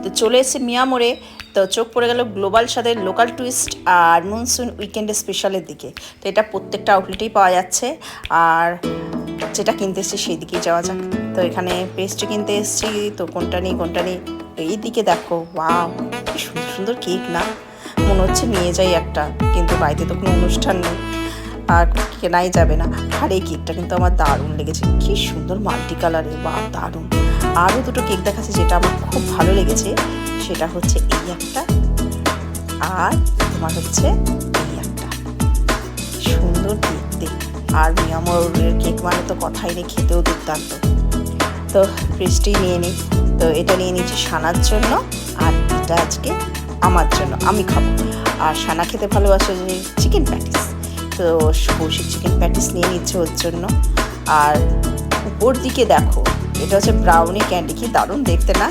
তো চলে এসেছি মিয়া মোড়ে। তো চোখ পড়ে গেল গ্লোবাল স্বাদের লোকাল টুইস্ট আর মনসুন উইকেন্ডে স্পেশালের দিকে। তো এটা প্রত্যেকটা আউটলেটেই পাওয়া যাচ্ছে, আর যেটা কিনতে এসেছি সেই দিকেই যাওয়া যাক। তো এখানে পেস্ট্রি কিনতে এসেছি, তো কোনটা নিই এই দিকে দেখো, ওয়াও কি সুন্দর সুন্দর কেক না, মনে হচ্ছে নিয়ে যাই একটা, কিন্তু বাড়িতে তো কোনো অনুষ্ঠান নেই আর কেনাই যাবে না। আর এই কেকটা কিন্তু আমার দারুণ লেগেছে, কি সুন্দর মাল্টি কালারে, বা দারুণ। আরও দুটো কেক দেখাচ্ছে যেটা আমার খুব ভালো লেগেছে, সেটা হচ্ছে এই একটা, আর তোমার হচ্ছে এই একটা, সুন্দর দেখতে। আর মিয়ামোরের কেক মানে তো কথাই নেই, খেতেও দুর্দান্ত। তো পেস্ট্রি নিয়ে নিই। তো এটা নিয়ে নিচ্ছি সানার জন্য, আর এটা আজকে আমার জন্য, আমি খাবো। আর সানা খেতে ভালোবাসে যে চিকেন প্যাটিস, তো কৌশিক চিকেন প্যাটিস নিয়ে নিচ্ছে ওর জন্য। আর উপর দিকে দেখো, এটা হচ্ছে ব্রাউনি ক্যান্ডি, কি দারুণ দেখতে না।